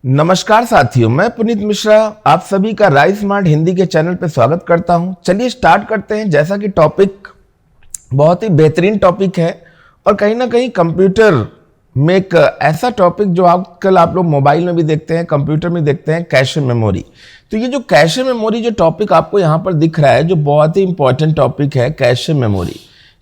नमस्कार साथियों, मैं पुनीत मिश्रा आप सभी का राइस स्मार्ट हिंदी के चैनल पर स्वागत करता हूं। चलिए स्टार्ट करते हैं। जैसा कि टॉपिक बहुत ही बेहतरीन टॉपिक है और कहीं ना कहीं कंप्यूटर में एक ऐसा टॉपिक जो आजकल आप लोग मोबाइल में भी देखते हैं, कंप्यूटर में देखते हैं, कैशे मेमोरी। तो ये जो कैशे मेमोरी जो टॉपिक आपको यहाँ पर दिख रहा है, जो बहुत ही इंपॉर्टेंट टॉपिक है, कैशे मेमोरी।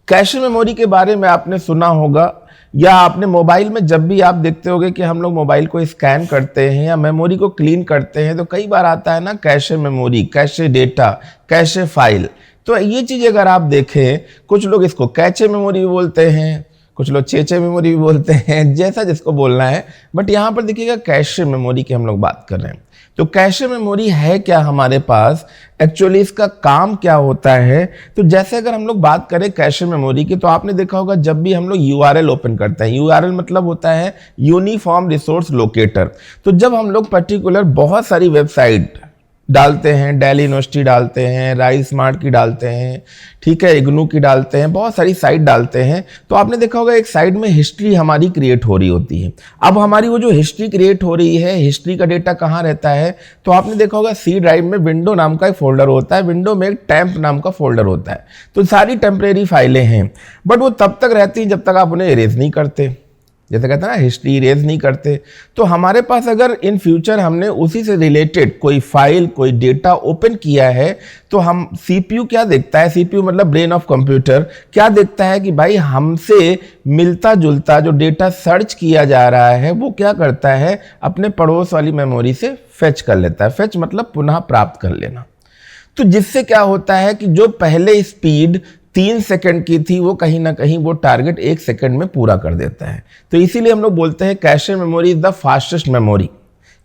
कैशे मेमोरी के बारे में आपने सुना होगा या आपने मोबाइल में जब भी आप देखते होंगे कि हम लोग मोबाइल को स्कैन करते हैं या मेमोरी को क्लीन करते हैं तो कई बार आता है ना cache memory, cache data, cache file. तो ये चीज़ अगर आप देखें, कुछ लोग इसको कैचे मेमोरी भी बोलते हैं, कुछ लोग चेचे मेमोरी भी बोलते हैं, जैसा जिसको बोलना है। बट यहाँ पर देखिएगा कैशे मेमोरी की हम लोग बात कर रहे हैं। तो कैशे मेमोरी है क्या हमारे पास, एक्चुअली इसका काम क्या होता है। तो जैसे अगर हम लोग बात करें कैशे मेमोरी की, तो आपने देखा होगा जब भी हम लोग यूआरएल ओपन करते हैं, यूआरएल मतलब होता है यूनिफॉर्म रिसोर्स लोकेटर। तो जब हम लोग पर्टिकुलर बहुत सारी वेबसाइट डालते हैं, दिल्ली यूनिवर्सिटी डालते हैं, राइस स्मार्ट की डालते हैं, ठीक है, इग्नू की डालते हैं, बहुत सारी साइट डालते हैं, तो आपने देखा होगा एक साइड में हिस्ट्री हमारी क्रिएट हो रही होती है। अब हमारी वो जो हिस्ट्री क्रिएट हो रही है, हिस्ट्री का डेटा कहाँ रहता है, तो आपने देखा होगा सी ड्राइव में विंडो नाम का एक फोल्डर होता है, विंडो में एक टैम्प नाम का फोल्डर होता है। तो सारी टेम्परेरी फाइलें हैं, बट वो तब तक रहती हैं जब तक आप उन्हें इरेज नहीं करते। जैसे कहते हैं ना, हिस्ट्री इरेज नहीं करते। तो हमारे पास अगर इन फ्यूचर हमने उसी से रिलेटेड कोई फाइल, कोई डेटा ओपन किया है, तो हम सीपीयू क्या देखता है, सीपीयू मतलब ब्रेन ऑफ कंप्यूटर, क्या देखता है कि भाई हमसे मिलता जुलता जो डेटा सर्च किया जा रहा है वो क्या करता है, अपने पड़ोस वाली मेमोरी से फेच कर लेता है। फेच मतलब पुनः प्राप्त कर लेना। तो जिससे क्या होता है कि जो पहले स्पीड 3 सेकंड की थी वो कहीं ना कहीं वो टारगेट 1 सेकंड में पूरा कर देता है। तो इसीलिए हम लोग बोलते हैं cache memory is the fastest memory.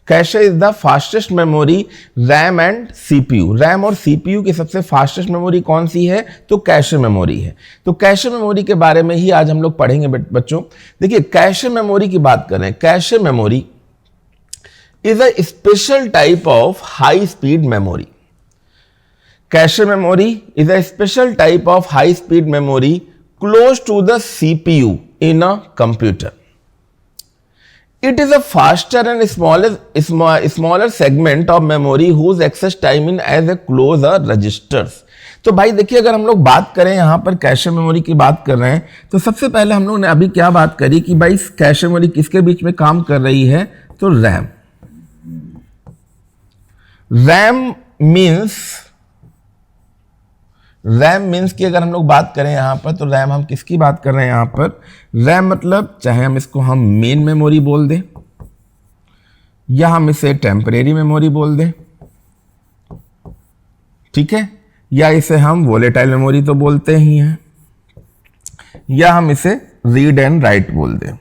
Cache is the fastest memory RAM and CPU. RAM और सीपीयू की सबसे फास्टेस्ट मेमोरी कौन सी है, तो कैशे मेमोरी है। तो कैशे मेमोरी के बारे में ही आज हम लोग पढ़ेंगे बच्चों। देखिए कैशे मेमोरी की बात करें, cache memory is a special type of high speed memory. Cache memory is a special type of high-speed memory close to the CPU in a computer. It is a faster and smaller segment of memory whose access time in as a close a registers. तो भाई देखिए, अगर हम लोग बात करें यहाँ पर कैशे मेमोरी की बात कर रहे हैं, तो सबसे पहले हम लोग ने अभी क्या बात करी कि भाई कैशे मेमोरी किसके बीच में काम कर रही है, तो रैम। रैम मीन्स की अगर हम लोग बात करें यहाँ पर, तो रैम हम किसकी बात कर रहे हैं यहाँ पर, रैम मतलब चाहे हम इसको हम मेन मेमोरी बोल दें या हम इसे टेम्परेरी मेमोरी बोल दें, ठीक है, या इसे हम वोलेटाइल मेमोरी तो बोलते ही हैं, या हम इसे रीड एंड राइट बोल दें,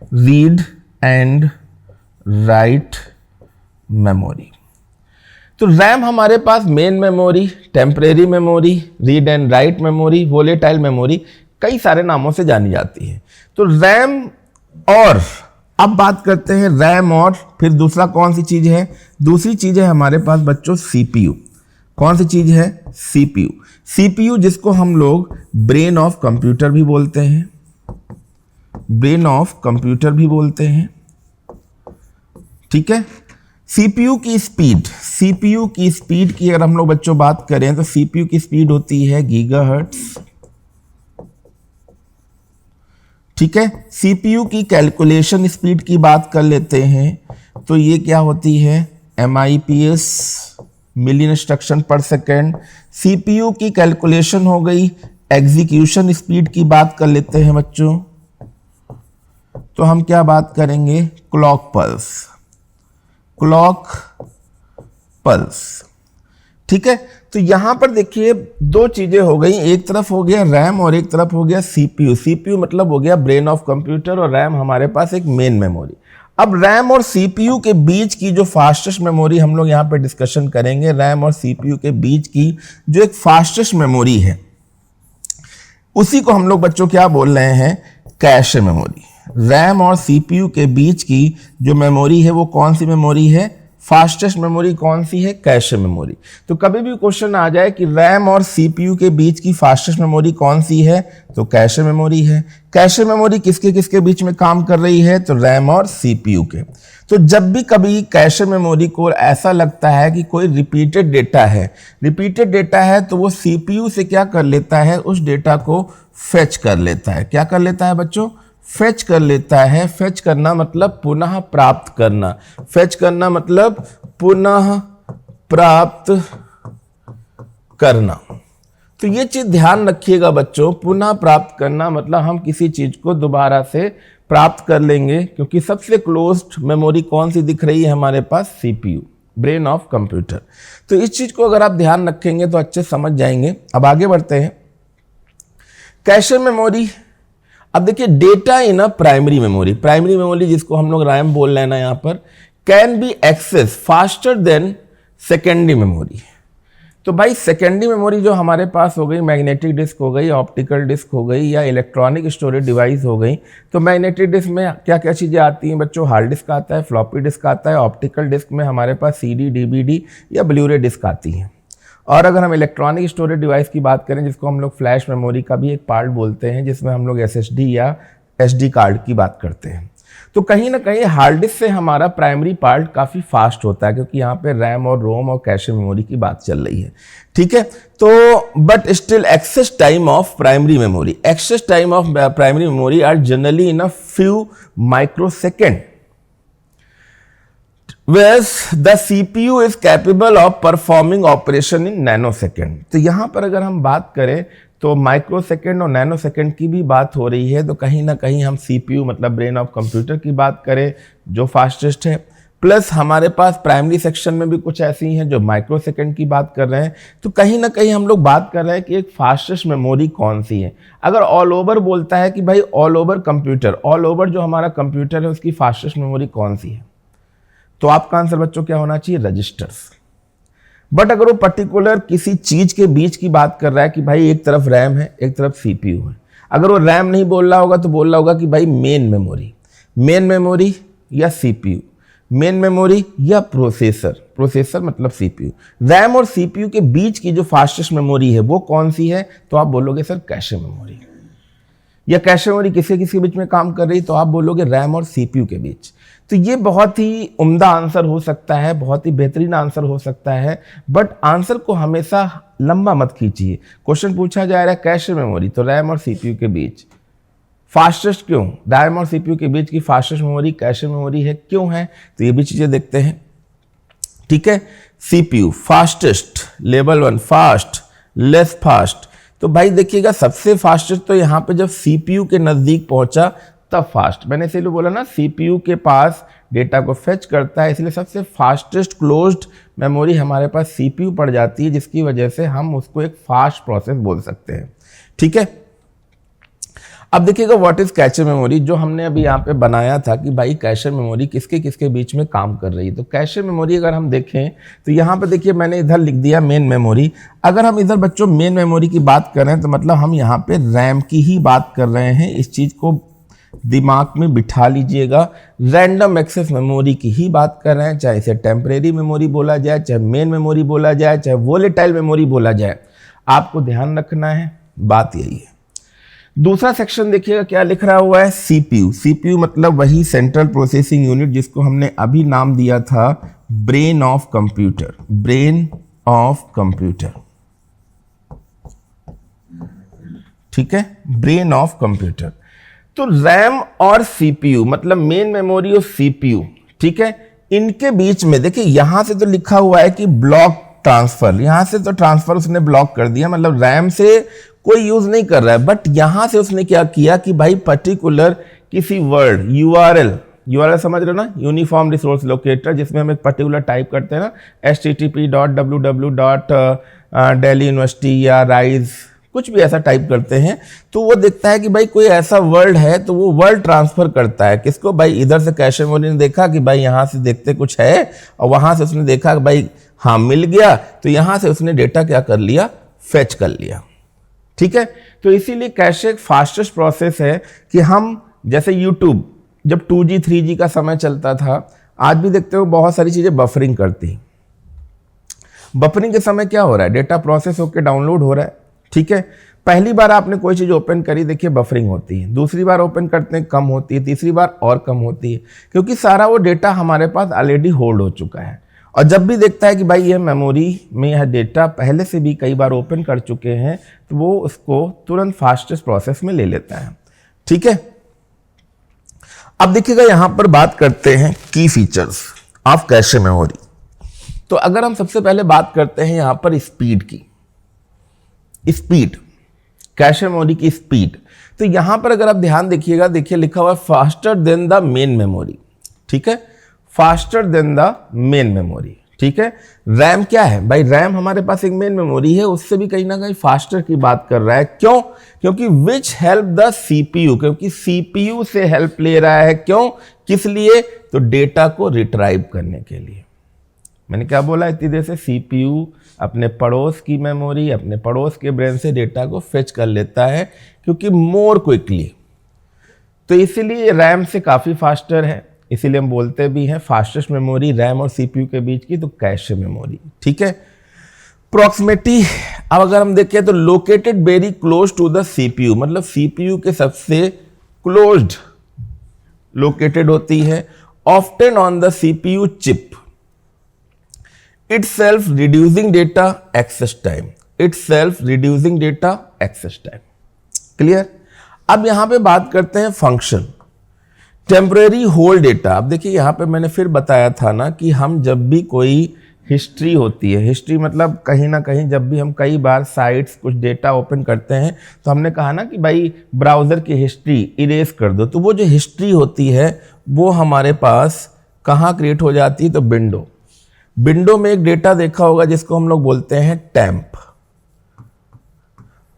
रीड एंड राइट मेमोरी। तो रैम हमारे पास main memory, temporary memory, read and write memory, volatile memory, कई सारे नामों से जानी जाती है। तो रैम और अब बात करते हैं रैम और फिर दूसरा कौन सी चीज है, दूसरी चीज है हमारे पास बच्चों सीपीयू। कौन सी चीज है, सीपीयू। सीपीयू जिसको हम लोग ब्रेन ऑफ कंप्यूटर भी बोलते हैं, ब्रेन ऑफ कंप्यूटर भी बोलते हैं, ठीक है। सीपीयू की स्पीड की अगर हम लोग बच्चों बात करें तो सीपीयू की स्पीड होती है गीगाहर्ट्ज, ठीक है। सीपीयू की कैलकुलेशन स्पीड की बात कर लेते हैं तो ये क्या होती है, MIPS, मिलियन इंस्ट्रक्शन पर सेकेंड। सीपीयू की कैलकुलेशन हो गई। एग्जीक्यूशन स्पीड की बात कर लेते हैं बच्चों, तो हम क्या बात करेंगे, क्लॉक पल्स, ठीक है। तो यहां पर देखिए दो चीजें हो गई, एक तरफ हो गया रैम और एक तरफ हो गया सीपीयू। सीपीयू मतलब हो गया ब्रेन ऑफ कंप्यूटर और रैम हमारे पास एक मेन मेमोरी। अब रैम और सीपीयू के बीच की जो फास्टेस्ट मेमोरी हम लोग यहां पे डिस्कशन करेंगे, रैम और सीपीयू के बीच की जो एक फास्टेस्ट मेमोरी है उसी को हम लोग बच्चों क्या बोल रहे हैं, कैशे मेमोरी। रैम और सीपीयू के बीच की जो मेमोरी है वो कौन सी मेमोरी है, फास्टेस्ट मेमोरी कौन सी है? Cache memory. तो कभी भी क्वेश्चन आ जाए कि रैम और सीपीयू के बीच की फास्टेस्ट मेमोरी कौन सी है, तो कैशे मेमोरी है। कैशे मेमोरी किसके किसके बीच में काम कर रही है? तो रैम और सीपीयू के। तो जब भी कभी कैशे मेमोरी को ऐसा लगता है कि कोई रिपीटेड डेटा है तो वो सीपीयू से क्या कर लेता है? उस डेटा को फेच कर लेता है। क्या कर लेता है बच्चों? फेच कर लेता है। फेच करना मतलब पुनः प्राप्त करना। फेच करना मतलब पुनः प्राप्त करना। तो ये चीज ध्यान रखिएगा बच्चों, पुनः प्राप्त करना मतलब हम किसी चीज को दोबारा से प्राप्त कर लेंगे, क्योंकि सबसे क्लोज्ड मेमोरी कौन सी दिख रही है हमारे पास? CPU, brain of computer. तो इस चीज को अगर आप ध्यान रखेंगे तो अच्छे समझ जाएंगे। अब आगे बढ़ते हैं। कैशे मेमोरी, अब देखिए data in a primary memory जिसको हम लोग रैम बोल रहे हैं ना यहाँ पर, can be access faster than secondary memory. तो भाई सेकेंडरी मेमोरी जो हमारे पास हो गई, मैग्नेटिक डिस्क हो गई, ऑप्टिकल डिस्क हो गई या इलेक्ट्रॉनिक स्टोरेज डिवाइस हो गई। तो मैग्नेटिक डिस्क में क्या क्या चीज़ें आती हैं बच्चों? हार्ड डिस्क आता है, फ्लॉपी डिस्क आता है। ऑप्टिकल डिस्क में हमारे पास सीडी, डीवीडी या ब्लूरे डिस्क आती हैं। और अगर हम इलेक्ट्रॉनिक स्टोरेज डिवाइस की बात करें, जिसको हम लोग फ्लैश मेमोरी का भी एक पार्ट बोलते हैं, जिसमें हम लोग एसएसडी या एसडी कार्ड की बात करते हैं। तो कहीं ना कहीं हार्ड डिस्क से हमारा प्राइमरी पार्ट काफ़ी फास्ट होता है, क्योंकि यहाँ पे रैम और रोम और कैशे मेमोरी की बात चल रही है। ठीक है, तो but still access time of primary memory are generally in a few microsecond, whereas the CPU is capable of performing operation in nanosecond। तो यहाँ पर अगर हम बात करें तो माइक्रोसेकेंड और नैनोसेकेंड की भी बात हो रही है। तो कहीं ना कहीं हम CPU मतलब ब्रेन ऑफ कंप्यूटर की बात करें जो फास्टेस्ट है, प्लस हमारे पास प्राइमरी सेक्शन में भी कुछ ऐसी हैं जो माइक्रोसेकेंड की बात कर रहे हैं। तो कहीं ना कहीं हम लोग बात कर रहे हैं कि एक फास्टेस्ट मेमोरी कौन सी है। अगर ऑल ओवर बोलता है कि भाई all over computer, all over जो हमारा कंप्यूटर है उसकी फास्टेस्ट मेमोरी कौन सी है, तो आपका आंसर बच्चों क्या होना चाहिए? रजिस्टर्स। बट अगर वो पर्टिकुलर किसी चीज के बीच की बात कर रहा है कि भाई एक तरफ रैम है एक तरफ सीपीयू है, अगर वो रैम नहीं बोल रहा होगा तो बोल रहा होगा कि भाई मेन मेमोरी या सीपीयू, मेन मेमोरी या प्रोसेसर मतलब सीपीयू। रैम और सीपीयू के बीच की जो फास्टेस्ट मेमोरी है वो कौन सी है? तो आप बोलोगे सर कैशे मेमोरी। या कैशे मेमोरी किसके बीच में काम कर रही, तो आप बोलोगे रैम और सीपीयू के बीच। तो ये बहुत ही उम्दा आंसर हो सकता है, बहुत ही बेहतरीन आंसर हो सकता है, बट आंसर को हमेशा लंबा मत खींचिए। क्वेश्चन पूछा जा रहा है कैशे मेमोरी, तो रैम और सीपीयू के बीच फास्टेस्ट क्यों? रैम और सीपीयू के बीच की फास्टेस्ट मेमोरी कैशे मेमोरी है, क्यों है? तो ये भी चीजें देखते हैं। ठीक है, CPU fastest, level 1 fast, less fast. तो भाई देखिएगा सबसे फास्टेस्ट तो यहाँ पे जब सीपीयू के नजदीक पहुंचा तब फास्ट। मैंने इसीलिए बोला ना सीपीयू के पास डेटा को फेच करता है, इसलिए सबसे फास्टेस्ट क्लोज्ड मेमोरी हमारे पास सीपीयू पड़ जाती है, जिसकी वजह से हम उसको एक फास्ट प्रोसेस बोल सकते हैं। ठीक है, अब देखिएगा व्हाट इज कैशे मेमोरी, जो हमने अभी यहाँ पे बनाया था कि भाई कैशे मेमोरी किसके किसके बीच में काम कर रही है। तो कैशे मेमोरी अगर हम देखें तो यहाँ पे देखिए मैंने इधर लिख दिया मेन मेमोरी। अगर हम इधर बच्चों मेन मेमोरी की बात कर रहे हैं तो मतलब हम यहाँ पे रैम की ही बात कर रहे हैं। इस चीज को दिमाग में बिठा लीजिएगा, रैंडम एक्सेस मेमोरी की ही बात कर रहे हैं, चाहे इसे टेम्परेरी मेमोरी बोला जाए, चाहे मेन मेमोरी बोला जाए, चाहे वोलेटाइल मेमोरी बोला जाए, आपको ध्यान रखना है, बात यही है। दूसरा सेक्शन देखिएगा क्या लिख रहा हुआ है, सीपीयू मतलब वही सेंट्रल प्रोसेसिंग यूनिट जिसको हमने अभी नाम दिया था ब्रेन ऑफ कंप्यूटर। ठीक है, ब्रेन ऑफ कंप्यूटर। तो रैम और सीपीयू मतलब मेन मेमोरी और सीपीयू, ठीक है, इनके बीच में देखिए यहां से तो लिखा हुआ है कि ब्लॉक ट्रांसफर, यहां से तो ट्रांसफर उसने ब्लॉक कर दिया, मतलब रैम से कोई यूज नहीं कर रहा है, बट यहां से उसने क्या किया कि भाई पर्टिकुलर किसी वर्ड यूआरएल समझ रहे हो ना, यूनिफॉर्म रिसोर्स लोकेटर, जिसमें हम एक पर्टिकुलर टाइप करते हैं ना http://www.delhi-university या राइज कुछ भी ऐसा टाइप करते हैं, तो वो देखता है कि भाई कोई ऐसा वर्ड है तो वो वर्ड ट्रांसफर करता है किसको, भाई इधर से कैशे मेमोरी ने देखा कि भाई यहाँ से देखते कुछ है, और वहां से उसने देखा कि भाई हाँ मिल गया, तो यहां से उसने डेटा क्या कर लिया, फेच कर लिया। ठीक है, तो इसीलिए कैशे एक फास्टेस्ट प्रोसेस है कि हम जैसे यूट्यूब जब 2G 3G का समय चलता था, आज भी देखते हो बहुत सारी चीज़ें बफरिंग करती हैं। बफरिंग के समय क्या हो रहा है, डेटा प्रोसेस होकर डाउनलोड हो रहा है, ठीक है। पहली बार आपने कोई चीज़ ओपन करी, देखिए बफरिंग होती है, दूसरी बार ओपन करते हैं कम होती है, तीसरी बार और कम होती है, क्योंकि सारा वो डेटा हमारे पास ऑलरेडी होल्ड हो चुका है। और जब भी देखता है कि भाई ये मेमोरी में यह डेटा पहले से भी कई बार ओपन कर चुके हैं, तो वो उसको तुरंत फास्टेस्ट प्रोसेस में ले लेता है, ठीक है। अब देखिएगा यहां पर बात करते हैं की फीचर्स ऑफ कैशे मेमोरी। तो अगर हम सबसे पहले बात करते हैं यहां पर स्पीड की, स्पीड, कैशे मेमोरी की स्पीड, तो यहां पर अगर आप ध्यान देखिएगा, देखिए लिखा हुआ है faster than the main memory, ठीक है, faster than the main memory, ठीक है। रैम क्या है भाई, रैम हमारे पास एक मेन मेमोरी है, उससे भी कहीं ना कहीं फास्टर की बात कर रहा है। क्यों? क्योंकि विच हेल्प द सीपीयू, क्योंकि सीपीयू से हेल्प ले रहा है। क्यों? किस लिए? तो डेटा को रिट्राइव करने के लिए। मैंने क्या बोला इतनी देर से, सीपीयू अपने पड़ोस की मेमोरी, अपने पड़ोस के ब्रेन से डेटा को फेच कर लेता है, क्योंकि मोर क्विकली। तो इसीलिए रैम से काफ़ी फास्टर है, इसीलिए हम बोलते भी हैं फास्टेस्ट मेमोरी रैम और सीपीयू के बीच की, तो कैशे मेमोरी, ठीक है। प्रॉक्सिमिटी, अब अगर हम देखें तो located very close to the CPU, मतलब सीपीयू के सबसे क्लोज्ड लोकेटेड होती है, often on the CPU chip, itself reducing data access time, itself reducing data access time, clear. अब यहां पे बात करते हैं फंक्शन, टेम्परेरी होल्ड डेटा। अब देखिए यहां पे मैंने फिर बताया था ना कि हम जब भी कोई हिस्ट्री होती है, हिस्ट्री मतलब कहीं ना कहीं जब भी हम कई बार साइट्स कुछ डेटा ओपन करते हैं, तो हमने कहा ना कि भाई ब्राउजर की हिस्ट्री इरेज कर दो, तो वो जो हिस्ट्री होती है वो हमारे पास कहाँ क्रिएट हो जाती है, तो विंडो, विंडो में एक डेटा देखा होगा जिसको हम लोग बोलते हैं टैम्प।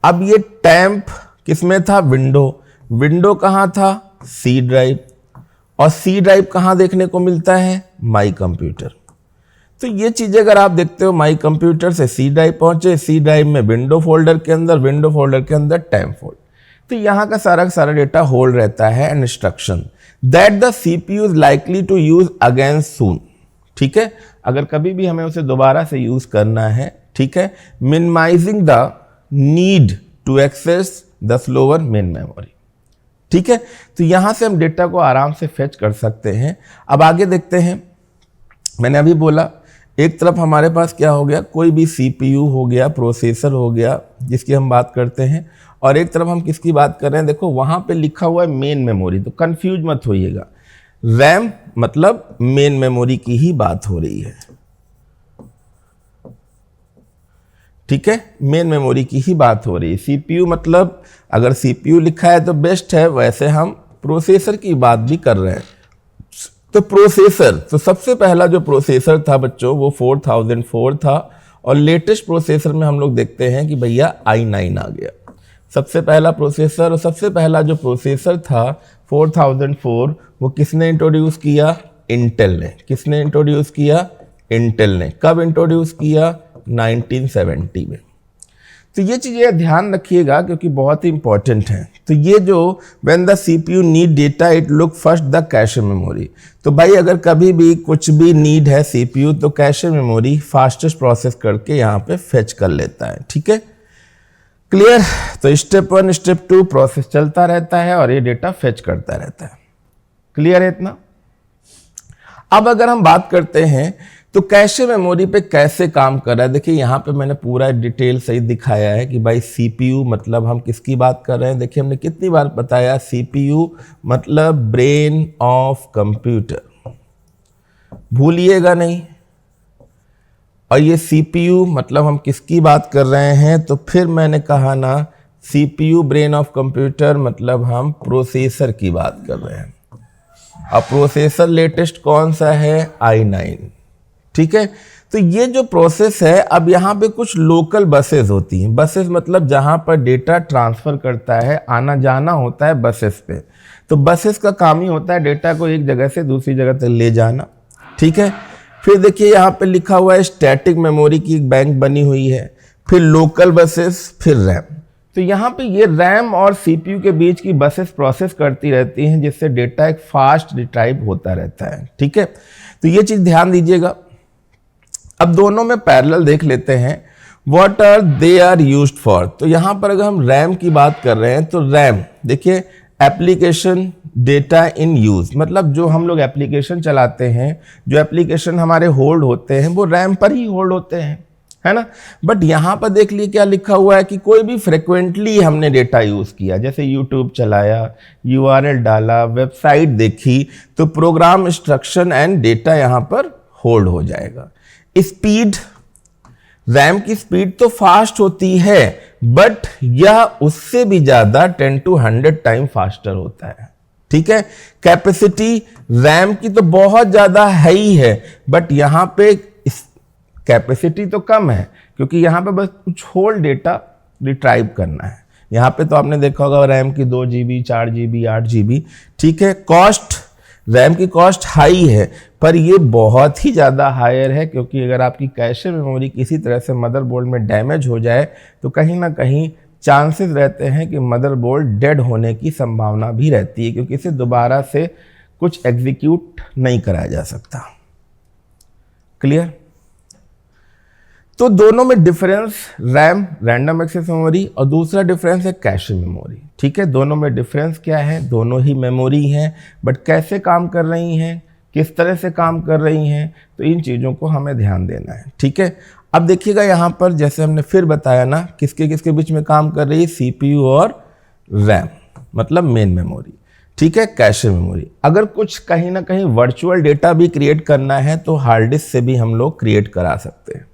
अब ये टैम्प किसमें था, विंडो, विंडो कहां था, सी ड्राइव, और सी ड्राइव कहां देखने को मिलता है, माई कंप्यूटर। तो ये चीजें अगर आप देखते हो, माई कंप्यूटर से सी ड्राइव पहुंचे, सी ड्राइव में विंडो फोल्डर के अंदर, विंडो फोल्डर के अंदर टैम्प फोल्डर, तो यहां का सारा डेटा होल्ड रहता है। And instruction that the CPU is likely to use again soon, ठीक है, अगर कभी भी हमें उसे दोबारा से यूज करना है, ठीक है। Minimising the need to access the slower main memory, ठीक है। तो यहां से हम डेटा को आराम से फेच कर सकते हैं। अब आगे देखते हैं, मैंने अभी बोला एक तरफ हमारे पास क्या हो गया, कोई भी सीपीयू हो गया, प्रोसेसर हो गया जिसकी हम बात करते हैं, और एक तरफ हम किसकी बात कर रहे हैं, देखो वहां पे लिखा हुआ है मेन मेमोरी, तो कंफ्यूज मत होइएगा, रैम मतलब मेन मेमोरी की ही बात हो रही है, ठीक है, मेन मेमोरी की ही बात हो रही है। सीपीयू मतलब अगर सीपीयू लिखा है तो बेस्ट है, वैसे हम प्रोसेसर की बात भी कर रहे हैं। तो प्रोसेसर, तो सबसे पहला जो प्रोसेसर था बच्चों वो 4004 था, और लेटेस्ट प्रोसेसर में हम लोग देखते हैं कि भैया i9 आ गया, सबसे पहला प्रोसेसर। और सबसे पहला जो प्रोसेसर था 4004, वो किसने इंट्रोड्यूस किया, इंटेल ने। किसने इंट्रोड्यूस किया, इंटेल ने। कब इंट्रोड्यूस किया, 1970 में। तो ये चीजें ध्यान रखिएगा क्योंकि बहुत ही इंपॉर्टेंट है। तो ये जो when the CPU need data it look first the cache memory, तो भाई अगर कभी भी कुछ भी नीड है सीपीयू, तो कैशे मेमोरी फास्टेस्ट प्रोसेस करके यहाँ पे फेच कर लेता है, ठीक है, क्लियर। तो स्टेप 1 स्टेप 2 प्रोसेस चलता रहता है और ये डेटा फेच करता रहता है, क्लियर है इतना। अब अगर हम बात करते हैं तो कैशे मेमोरी पे कैसे काम कर रहा है, देखिए यहाँ पे मैंने पूरा डिटेल सही दिखाया है कि भाई सीपीयू मतलब हम किसकी बात कर रहे हैं। देखिए हमने कितनी बार बताया, सीपीयू मतलब ब्रेन ऑफ कंप्यूटर, भूलिएगा नहीं। और ये सीपीयू मतलब हम किसकी बात कर रहे हैं, तो फिर मैंने कहा ना सीपीयू ब्रेन ऑफ कंप्यूटर मतलब हम प्रोसेसर की बात कर रहे हैं। अब प्रोसेसर लेटेस्ट कौन सा है, i9, ठीक है। तो ये जो प्रोसेस है, अब यहाँ पे कुछ लोकल बसेस होती हैं। बसेस मतलब जहाँ पर डेटा ट्रांसफर करता है, आना जाना होता है बसेस पे। तो बसेस का काम ही होता है डेटा को एक जगह से दूसरी जगह तक ले जाना, ठीक है। फिर देखिए यहाँ पे लिखा हुआ है स्टैटिक मेमोरी की एक बैंक बनी हुई है, फिर लोकल बसेस, फिर रैम। तो यहाँ पे ये रैम और सीपीयू के बीच की बसेस प्रोसेस करती रहती हैं, जिससे डेटा एक फास्ट रिट्राइव होता रहता है। ठीक है, तो ये चीज़ ध्यान दीजिएगा। अब दोनों में पैरेलल देख लेते हैं, what are they are used for. तो यहाँ पर अगर हम रैम की बात कर रहे हैं तो रैम देखिए एप्लीकेशन डेटा इन यूज, मतलब जो हम लोग एप्लीकेशन चलाते हैं, जो एप्लीकेशन हमारे होल्ड होते हैं वो रैम पर ही होल्ड होते हैं, है ना। बट यहाँ पर देख लिए क्या लिखा हुआ है कि कोई भी फ्रिक्वेंटली हमने डेटा यूज किया, जैसे यूट्यूब चलाया, यूआरएल डाला, वेबसाइट देखी, तो प्रोग्राम इंस्ट्रक्शन एंड डेटा यहाँ पर होल्ड हो जाएगा। स्पीड, रैम की स्पीड तो फास्ट होती है, बट यह उससे भी ज्यादा 10 to 100 टाइम फास्टर होता है। ठीक है, कैपेसिटी रैम की तो बहुत ज्यादा है ही है, बट यहां पे कैपेसिटी तो कम है, क्योंकि यहां पे बस कुछ होल डेटा रिट्राइव करना है। यहां पे तो आपने देखा होगा रैम की 2 GB, 4 GB, 8 GB। ठीक है, कॉस्ट, रैम की कॉस्ट हाई है, पर ये बहुत ही ज़्यादा हायर है, क्योंकि अगर आपकी कैशे मेमोरी किसी तरह से मदरबोर्ड में डैमेज हो जाए तो कहीं ना कहीं चांसेस रहते हैं कि मदरबोर्ड डेड होने की संभावना भी रहती है, क्योंकि इसे दोबारा से कुछ एग्जीक्यूट नहीं कराया जा सकता। क्लियर? तो दोनों में difference, RAM random access memory और दूसरा डिफरेंस है कैशे मेमोरी। ठीक है, दोनों में डिफरेंस क्या है? दोनों ही मेमोरी हैं, बट कैसे काम कर रही हैं, किस तरह से काम कर रही हैं, तो इन चीज़ों को हमें ध्यान देना है। ठीक है, अब देखिएगा यहाँ पर जैसे हमने फिर बताया ना, किसके किसके बीच में काम कर रही है, सीपीयू और रैम, मतलब मेन मेमोरी। ठीक है, कैशे मेमोरी। अगर कुछ कहीं ना कहीं वर्चुअल डेटा भी क्रिएट करना है तो हार्ड डिस्क से भी हम लोग क्रिएट करा सकते हैं।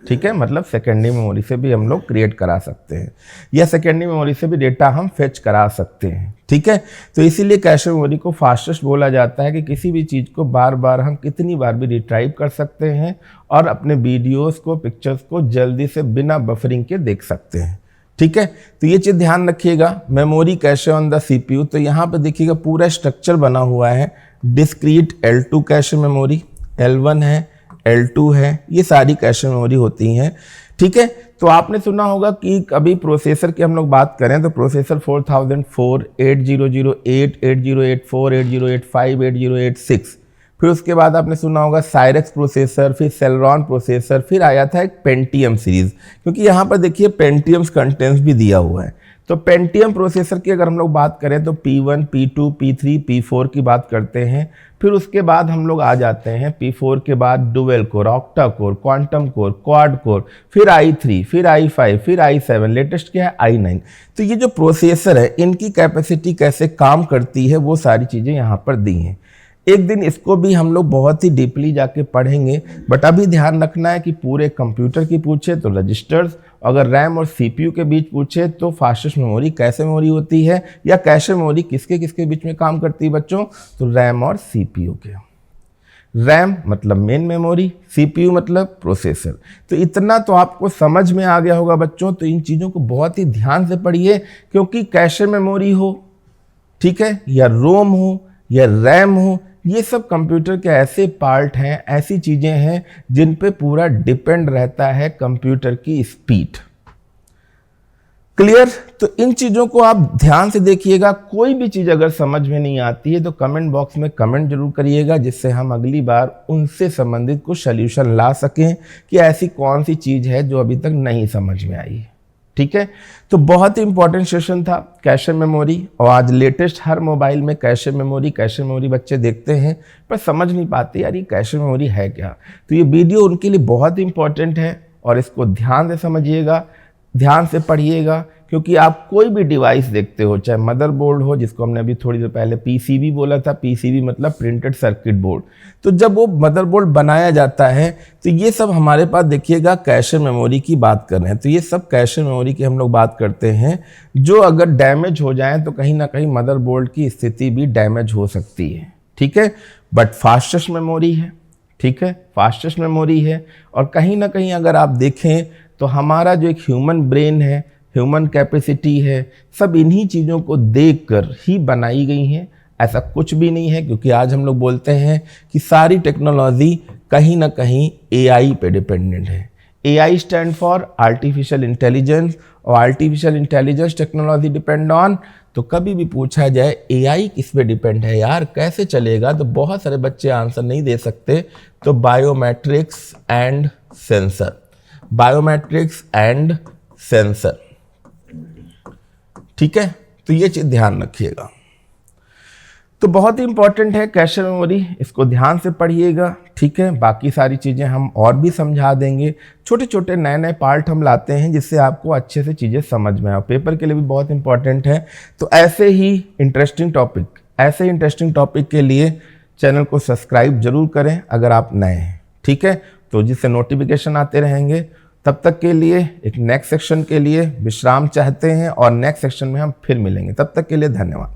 ठीक है, मतलब सेकेंडरी मेमोरी से भी हम लोग क्रिएट करा सकते हैं, या सेकेंडरी मेमोरी से भी डेटा हम फेच करा सकते हैं। ठीक है, तो इसीलिए कैशे मेमोरी को फास्टेस्ट बोला जाता है कि किसी भी चीज़ को बार बार हम कितनी बार भी रिट्राइव कर सकते हैं और अपने वीडियोस को, पिक्चर्स को जल्दी से बिना बफरिंग के देख सकते हैं। ठीक है, तो ये चीज़ ध्यान रखिएगा। Memory cache on the CPU, तो यहाँ पे देखिएगा पूरा स्ट्रक्चर बना हुआ है। Discrete L2 cache memory, L1 है, L2 है, ये सारी कैशे मेमोरी होती हैं। ठीक है, तो आपने सुना होगा कि अभी प्रोसेसर की हम लोग बात करें तो प्रोसेसर 4004, 8008, 8084, 8085, 8086, फिर उसके बाद आपने सुना होगा साइरेक्स प्रोसेसर, फिर सेलेरॉन प्रोसेसर, फिर आया था एक पेंटियम सीरीज, क्योंकि यहाँ पर देखिए पेंटियम्स कंटेंट्स भी दिया हुआ है। तो पेंटियम प्रोसेसर की अगर हम लोग बात करें तो P1, P2, P3, P4 की बात करते हैं। फिर उसके बाद हम लोग आ जाते हैं P4 के बाद dual core, octa core, quantum core, quad core, फिर i3, फिर i5, फिर i7, लेटेस्ट क्या है i9। तो ये जो प्रोसेसर है इनकी कैपेसिटी कैसे काम करती है वो सारी चीज़ें यहाँ पर दी हैं। एक दिन इसको भी हम लोग बहुत ही डीपली जाके पढ़ेंगे, बट अभी ध्यान रखना है कि पूरे कंप्यूटर की पूछे तो रजिस्टर्स, अगर रैम और सीपीयू के बीच पूछे तो फास्टेस्ट मेमोरी कैसे मेमोरी होती है, या कैशे मेमोरी किसके किसके बीच में काम करती है बच्चों, तो रैम और सीपीयू के। रैम मतलब मेन मेमोरी, सीपीयू मतलब प्रोसेसर। तो इतना तो आपको समझ में आ गया होगा बच्चों। तो इन चीज़ों को बहुत ही ध्यान से पढ़िए, क्योंकि कैशे मेमोरी हो, ठीक है, या रोम हो या रैम हो, ये सब कंप्यूटर के ऐसे पार्ट हैं, ऐसी चीज़ें हैं जिन पे पूरा डिपेंड रहता है कंप्यूटर की स्पीड। क्लियर? तो इन चीज़ों को आप ध्यान से देखिएगा। कोई भी चीज़ अगर समझ में नहीं आती है तो कमेंट बॉक्स में कमेंट जरूर करिएगा, जिससे हम अगली बार उनसे संबंधित कुछ सल्यूशन ला सकें कि ऐसी कौन सी चीज़ है जो अभी तक नहीं समझ में आई है। ठीक है, तो बहुत ही इंपॉर्टेंट सेशन था कैशे मेमोरी, और आज लेटेस्ट हर मोबाइल में कैशे मेमोरी बच्चे देखते हैं पर समझ नहीं पाते यार ये कैशे मेमोरी है क्या। तो ये वीडियो उनके लिए बहुत इंपॉर्टेंट है और इसको ध्यान से समझिएगा, ध्यान से पढ़िएगा, क्योंकि आप कोई भी डिवाइस देखते हो, चाहे मदरबोर्ड हो, जिसको हमने अभी थोड़ी देर पहले पीसीबी बोला था, पीसीबी मतलब प्रिंटेड सर्किट बोर्ड, तो जब वो मदरबोर्ड बनाया जाता है तो ये सब हमारे पास देखिएगा कैशे मेमोरी की बात कर रहे हैं। तो ये सब कैशे मेमोरी की हम लोग बात करते हैं, जो अगर डैमेज हो जाए तो कहीं ना कहीं मदरबोर्ड की स्थिति भी डैमेज हो सकती है। ठीक है, बट फास्टेस्ट मेमोरी है, ठीक है, फास्टेस्ट मेमोरी है। और कहीं ना कहीं अगर आप देखें तो हमारा जो एक ह्यूमन ब्रेन है, ह्यूमन कैपेसिटी है, सब इन्हीं चीज़ों को देखकर ही बनाई गई हैं। ऐसा कुछ भी नहीं है, क्योंकि आज हम लोग बोलते हैं कि सारी टेक्नोलॉजी कहीं ना कहीं एआई पे डिपेंडेंट है। AI stand for artificial intelligence, और artificial intelligence technology depend on, तो कभी भी पूछा जाए AI किस पे डिपेंड है यार, कैसे चलेगा, तो बहुत सारे बच्चे आंसर नहीं दे सकते। तो biometrics and sensor, biometrics and sensor, ठीक है, तो ये चीज ध्यान रखिएगा। तो बहुत ही इंपॉर्टेंट है कैशे मेमोरी, इसको ध्यान से पढ़िएगा, ठीक है। बाकी सारी चीज़ें हम और भी समझा देंगे, छोटे छोटे नए नए पार्ट हम लाते हैं जिससे आपको अच्छे से चीज़ें समझ में आए, पेपर के लिए भी बहुत इंपॉर्टेंट है। तो ऐसे ही इंटरेस्टिंग टॉपिक के लिए चैनल को सब्सक्राइब जरूर करें अगर आप नए हैं, ठीक है, तो जिससे नोटिफिकेशन आते रहेंगे। तब तक के लिए एक नेक्स्ट सेक्शन के लिए विश्राम चाहते हैं और नेक्स्ट सेक्शन में हम फिर मिलेंगे, तब तक के लिए धन्यवाद।